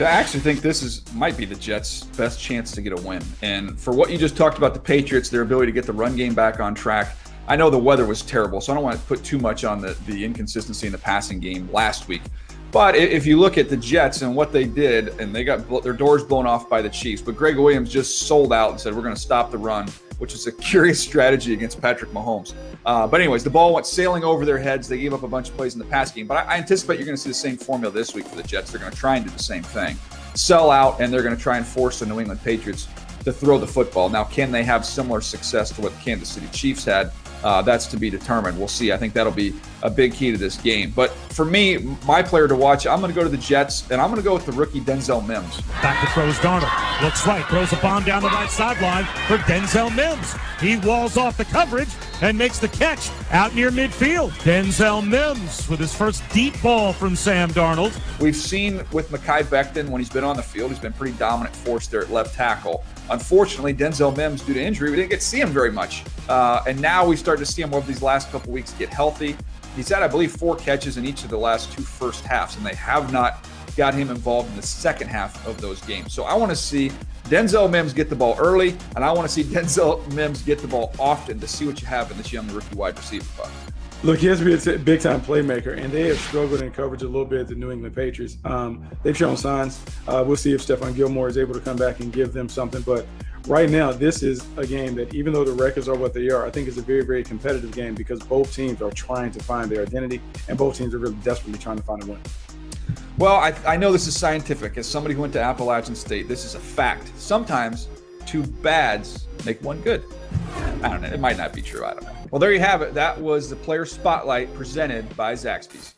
I actually think this might be the Jets' best chance to get a win. And for what you just talked about the Patriots, their ability to get the run game back on track, I know the weather was terrible, so I don't want to put too much on the inconsistency in the passing game last week. But if you look at the Jets and what they did, and they got their doors blown off by the Chiefs, but Greg Williams just sold out and said, we're going to stop the run, which is a curious strategy against Patrick Mahomes. But anyways, the ball went sailing over their heads. They gave up a bunch of plays in the pass game. But I anticipate you're going to see the same formula this week for the Jets. They're going to try and do the same thing. Sell out, and they're going to try and force the New England Patriots to throw the football. Now, can they have similar success to what the Kansas City Chiefs had? That's to be determined. We'll see. I think that'll be a big key to this game. But for me, my player to watch, I'm going to go to the Jets, and I'm going to go with the rookie Denzel Mims. Back to throws Darnold. Looks right. Throws a bomb down the right sideline for Denzel Mims. He walls off the coverage and makes the catch out near midfield. Denzel Mims with his first deep ball from Sam Darnold. We've seen with Mekhi Becton, when he's been on the field, he's been pretty dominant force there at left tackle. Unfortunately, Denzel Mims, due to injury, we didn't get to see him very much. And now we start to see him over these last couple weeks get healthy. He's had, I believe, 4 catches in each of the last 2 first halves, and they have not got him involved in the second half of those games. So I want to see Denzel Mims get the ball early, and I want to see Denzel Mims get the ball often to see what you have in this young rookie wide receiver. Look, he has to be a big-time playmaker, and they have struggled in coverage a little bit at the New England Patriots. They've shown signs. We'll see if Stephon Gilmore is able to come back and give them something. But right now, this is a game that, even though the records are what they are, I think is a very, very competitive game because both teams are trying to find their identity, and both teams are really desperately trying to find a win. Well, I know this is scientific. As somebody who went to Appalachian State, this is a fact. Sometimes 2 bads make 1 good. I don't know. It might not be true. I don't know. Well, there you have it. That was the player spotlight presented by Zaxby's.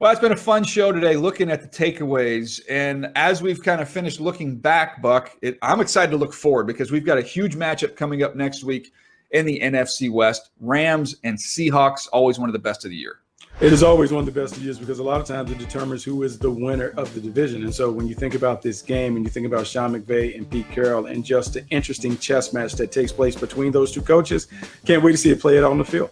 Well, it's been a fun show today looking at the takeaways. And as we've kind of finished looking back, Buck, I'm excited to look forward because we've got a huge matchup coming up next week in the NFC West. Rams and Seahawks, always one of the best of the year. It is always one of the best of years because a lot of times it determines who is the winner of the division. And so when you think about this game and you think about Sean McVay and Pete Carroll and just the interesting chess match that takes place between those two coaches, can't wait to see it play out on the field.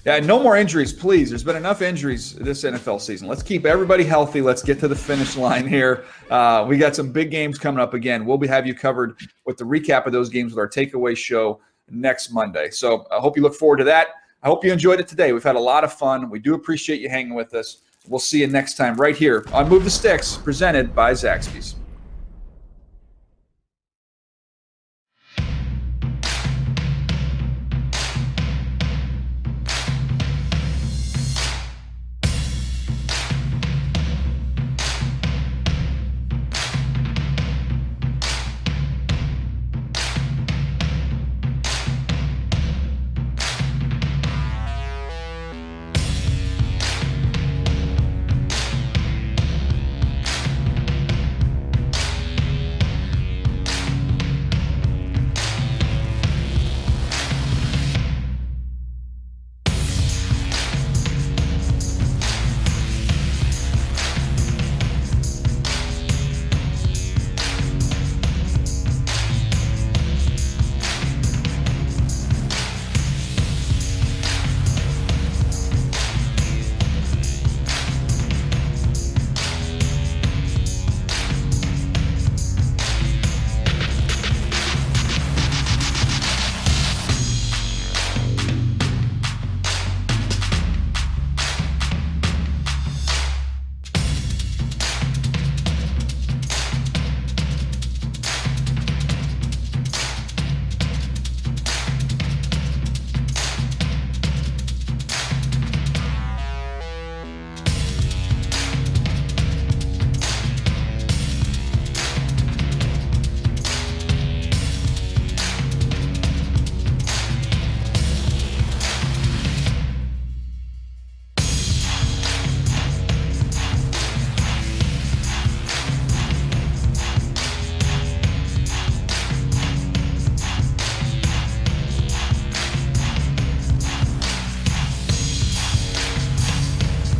Yeah, no more injuries, please. There's been enough injuries this NFL season. Let's keep everybody healthy. Let's get to the finish line here. We got some big games coming up again. We'll have you covered with the recap of those games with our takeaway show next Monday. So I hope you look forward to that. I hope you enjoyed it today. We've had a lot of fun. We do appreciate you hanging with us. We'll see you next time right here on Move the Sticks, presented by Zaxby's.